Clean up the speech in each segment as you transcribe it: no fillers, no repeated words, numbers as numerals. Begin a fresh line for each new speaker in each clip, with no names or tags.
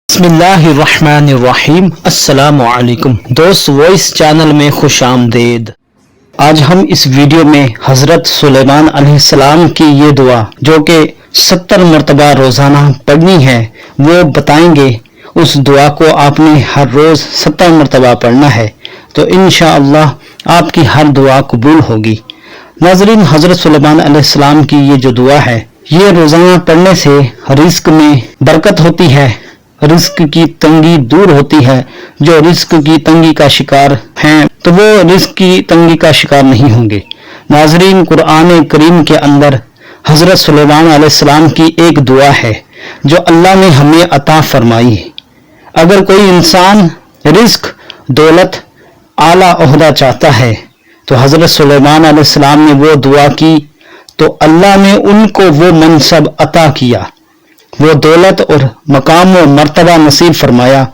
बिस्मिल्लाहिर्रहमानिर्रहीम। अस्सलामु अलैकुम दोस्त, वॉइस चैनल में खुश आमदीद। आज हम इस वीडियो में हज़रत सुलेमान अलैहिस्सलाम की ये दुआ जो कि 70 मरतबा रोज़ाना पढ़नी है वो बताएंगे। उस दुआ को आपने हर रोज़ 70 मरतबा पढ़ना है तो इंशाअल्लाह आपकी हर दुआ कबूल होगी। नाज़रीन, हज़रत सुलेमान अलैहिस्सलाम की ये जो दुआ है ये रोज़ाना पढ़ने से रिज़्क में बरकत होती है, रिस्क की तंगी दूर होती है। जो रिस्क की तंगी का शिकार हैं तो वो रिस्क की तंगी का शिकार नहीं होंगे। नाजरीन, कुरान करीम के अंदर हजरत सुलेमान अलैहिस्सलाम की एक दुआ है जो अल्लाह ने हमें अता फरमाई है। अगर कोई इंसान रिस्क, दौलत, आला ओहदा चाहता है तो हजरत सुलेमान अलैहिस्सलाम ने वो दुआ की तो अल्लाह ने उनको वो मनसब अता किया, वो दौलत और मकाम व मर्तबा नसीब फरमाया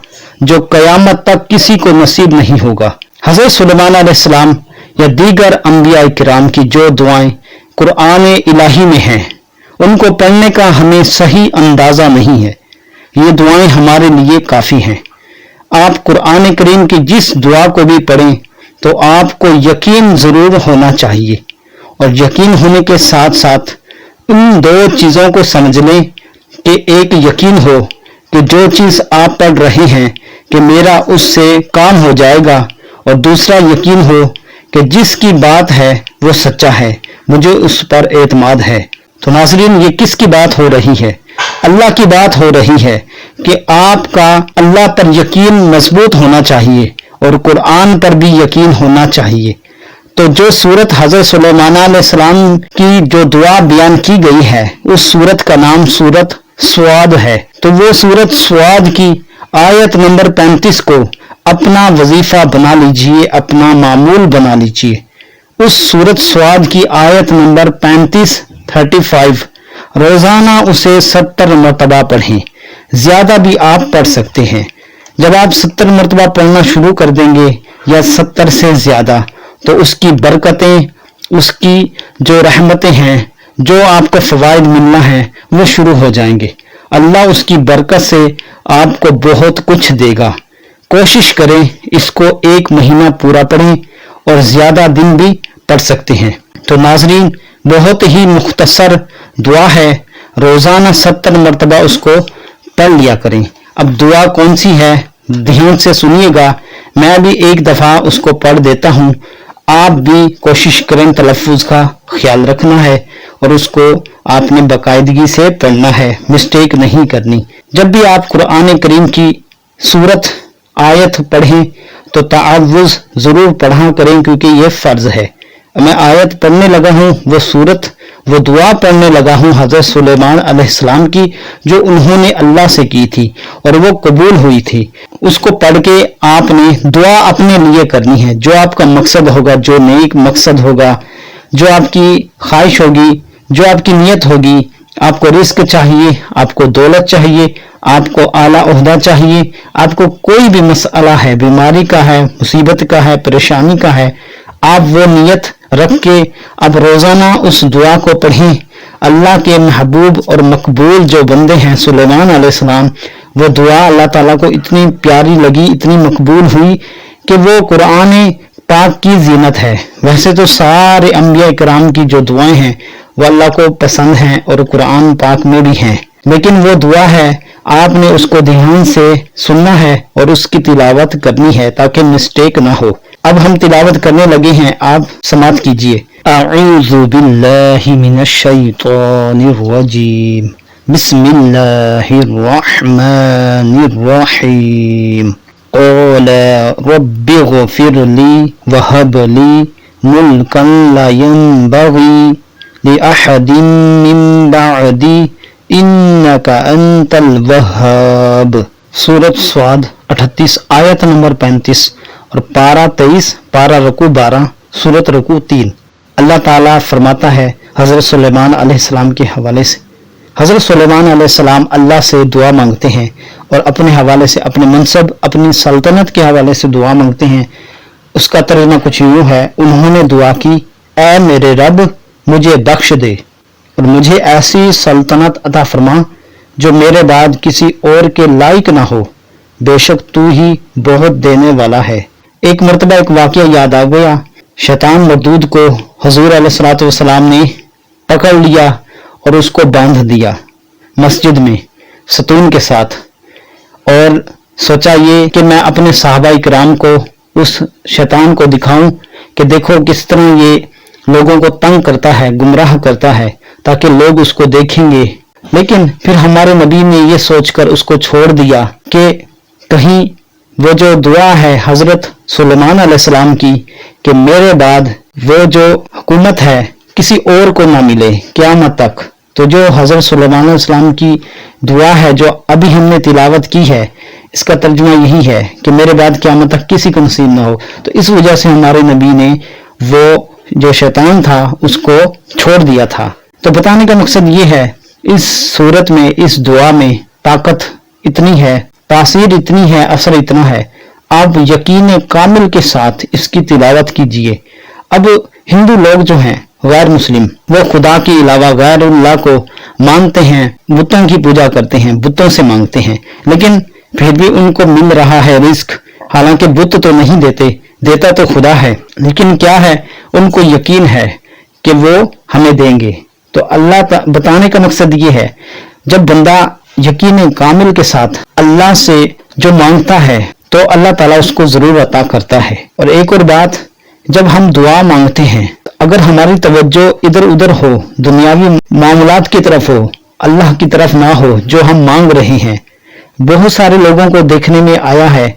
जो कयामत तक किसी को नसीब नहीं होगा। हज़रत सुलेमान अलैहिस्सलाम या दीगर अंबिया किराम की जो दुआएं कुरान इलाही में हैं उनको पढ़ने का हमें सही अंदाजा नहीं है। ये दुआएं हमारे लिए काफ़ी हैं। आप कुरान करीम की जिस दुआ को भी पढ़ें तो आपको यकीन ज़रूर होना चाहिए और यकीन होने के साथ साथ इन दो चीज़ों को समझ लें कि एक यकीन हो कि जो चीज़ आप पढ़ रहे हैं कि मेरा उससे काम हो जाएगा, और दूसरा यकीन हो कि जिसकी बात है वो सच्चा है, मुझे उस पर एतमाद है। तो नाज़रीन, ये किसकी बात हो रही है? अल्लाह की बात हो रही है कि आपका अल्लाह पर यकीन मजबूत होना चाहिए और कुरान पर भी यकीन होना चाहिए। तो जो सूरत हज़रत सुलेमान अलैहिस्सलाम की जो दुआ बयान की गई है उस सूरत का नाम सूरत स्वाद है। तो वो सूरत स्वाद की आयत नंबर 35 को अपना वजीफा बना लीजिए, अपना मामूल बना लीजिए। उस सूरत स्वाद की आयत नंबर 35 रोजाना उसे 70 मरतबा पढ़ें। ज्यादा भी आप पढ़ सकते हैं। जब आप 70 मरतबा पढ़ना शुरू कर देंगे या 70 से ज्यादा तो उसकी बरकतें, उसकी जो रहमतें हैं, जो आपको फवाइद मिलना है वो शुरू हो जाएंगे। अल्लाह उसकी बरकत से आपको बहुत कुछ देगा। कोशिश करें इसको 1 महीना पूरा पढ़ें और ज्यादा दिन भी पढ़ सकते हैं। तो नाजरीन, बहुत ही मुख्तसर दुआ है, रोजाना 70 मरतबा उसको पढ़ लिया करें। अब दुआ कौन सी है ध्यान से सुनिएगा, मैं भी एक दफा उसको पढ़ देता हूं, आप भी कोशिश करें, तलफ़ुज़ का ख्याल रखना है और उसको आपने बाकायदगी से पढ़ना है, मिस्टेक नहीं करनी। जब भी आप कुरान करीम की सूरत आयत पढ़ें तो ताअव्वुज़ ज़रूर पढ़ा करें क्योंकि ये फ़र्ज़ है। मैं आयत पढ़ने लगा हूँ, वो सूरत, वो दुआ पढ़ने लगा हूँ हज़रत सुलेमान अलैहिस्सलाम की जो उन्होंने अल्लाह से की थी और वो कबूल हुई थी। उसको पढ़ के आपने दुआ अपने लिए करनी है। जो आपका मकसद होगा, जो नेक मकसद होगा, जो आपकी ख्वाहिश होगी, जो आपकी नीयत होगी, आपको रिस्क चाहिए, आपको दौलत चाहिए, आपको आला ओहदा चाहिए, आपको कोई भी मसला है, बीमारी का है, मुसीबत का है, परेशानी का है, आप वो नीयत रख के अब रोजाना उस दुआ को पढ़ें। अल्लाह के महबूब और मकबूल जो बंदे हैं सुलेमान अलैहिस्सलाम, वो दुआ अल्लाह ताला को इतनी प्यारी लगी, इतनी मकबूल हुई कि वो कुरान पाक की जीनत है। वैसे तो सारे अंबिया इकराम की जो दुआएं हैं वो अल्लाह को पसंद हैं और कुरान पाक में भी हैं, लेकिन वो दुआ है आपने उसको ध्यान से सुनना है और उसकी तिलावत करनी है ताकि मिस्टेक ना हो। अब हम तिलावत करने लगे हैं, आप समाअत कीजिए। अऊज़ु बिल्लाहि मिनश शैतानिर रजीम, बिस्मिल्लाहिर रहमानिर रहीम। क़ाला रब्बिग़फ़िरली वहबली मुल्कन ला यंबग़ी लिअहदिन मिन बअदी इन्नका अंतल वह्हाब। सूरत स्वाद 38 आयत नंबर 35 और पारा 23, पारा रुकू 12, सूरत रुकू 3। अल्लाह ताला फरमाता है हज़रत सुलेमान अलैहिस्सलाम के हवाले से, हज़रत सुलेमान अलैहिस्सलाम अल्लाह से दुआ मांगते हैं और अपने हवाले से, अपने मनसब, अपनी सल्तनत के हवाले से दुआ मांगते हैं। उसका तर्जुमा कुछ यूँ है, उन्होंने दुआ की, ऐ मेरे रब मुझे बख्श दे और मुझे ऐसी सल्तनत अता फरमा जो मेरे बाद किसी और के लायक ना हो, बेशक तू ही बहुत देने वाला है। एक मरतबा एक वाकया याद आ गया। शैतान मरदूद को हुजूर अलैहिस्सलातु वस्सलाम ने पकड़ लिया और उसको बांध दिया मस्जिद में सतून के साथ, और सोचा ये कि मैं अपने सहाबा इकराम को उस शैतान को दिखाऊं कि देखो किस तरह ये लोगों को तंग करता है, गुमराह करता है, ताकि लोग उसको देखेंगे। लेकिन फिर हमारे नबी ने ये सोचकर उसको छोड़ दिया कि कहीं वो जो दुआ है हजरत सुलेमान अलैहिस्सलाम की कि मेरे बाद वो जो हुकूमत है किसी और को ना मिले क़यामत तक, तो जो हजरत सुलेमान अलैहिस्सलाम की दुआ है जो अभी हमने तिलावत की है, इसका तर्जुमा यही है कि मेरे बाद क़यामत तक किसी को नसीब ना हो। तो इस वजह से हमारे नबी ने वो जो शैतान था उसको छोड़ दिया था। तो बताने का मकसद ये है, इस सूरत में, इस दुआ में ताकत इतनी है, तासीर इतनी है, असर इतना है। आप यकीन कामिल के साथ इसकी तिलावत कीजिए। अब हिंदू लोग जो हैं गैर मुस्लिम, वो खुदा के अलावा गैरुल्लाह को मानते हैं, बुतों की पूजा करते हैं, बुतों से मांगते हैं, लेकिन फिर भी उनको मिल रहा है रिस्क। हालांकि बुत तो नहीं देते, देता तो खुदा है, लेकिन क्या है, उनको यकीन है कि वो हमें देंगे। तो अल्लाह बताने का मकसद ये है, जब बंदा यकीन कामिल के साथ अल्लाह से जो मांगता है तो अल्लाह ताला उसको जरूर अता करता है। और एक और बात, जब हम दुआ मांगते हैं, अगर हमारी तवज्जो इधर उधर हो, दुनियावी मामलात की तरफ हो, अल्लाह की तरफ ना हो जो हम मांग रहे हैं। बहुत सारे लोगों को देखने में आया है,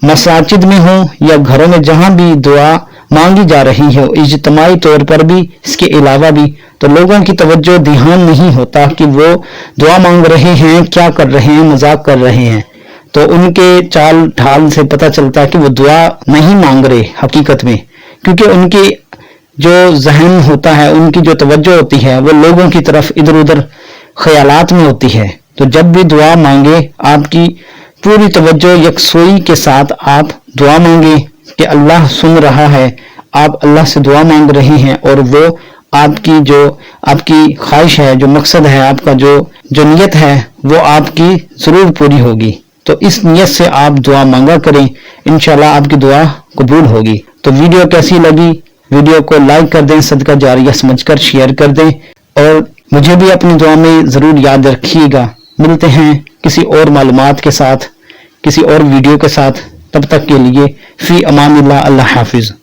मसाजिद में हो या घरों में जहां भी दुआ मांगी जा रही हो, इज्तिमाई तौर पर भी, इसके अलावा भी, तो लोगों की तवज्जो ध्यान नहीं होता कि वो दुआ मांग रहे हैं, क्या कर रहे हैं, मजाक कर रहे हैं। तो उनके चाल ढाल से पता चलता है कि वो दुआ नहीं मांग रहे हकीकत में, क्योंकि उनकी जो जहन होता है, उनकी जो तवज्जो होती है, वो लोगों की तरफ इधर उधर ख्यालात में होती है। तो जब भी दुआ मांगे, आपकी पूरी तवज्जो यकसुई के साथ आप दुआ मांगे कि अल्लाह सुन रहा है, आप अल्लाह से दुआ मांग रहे हैं और वो आपकी ख्वाहिश है, जो मकसद है, आपका जो नियत है, वो आपकी जरूर पूरी होगी। तो इस नियत से आप दुआ मांगा करें, इंशाल्लाह आपकी दुआ कबूल होगी। तो वीडियो कैसी लगी, वीडियो को लाइक कर दें, सदका जारिया समझकर शेयर कर दें, और मुझे भी अपनी दुआ में जरूर याद रखिएगा। मिलते हैं किसी और मालूमात के साथ, किसी और वीडियो के साथ। तब तक के लिए फी अमानिल्लाह, अल्लाह हाफिज।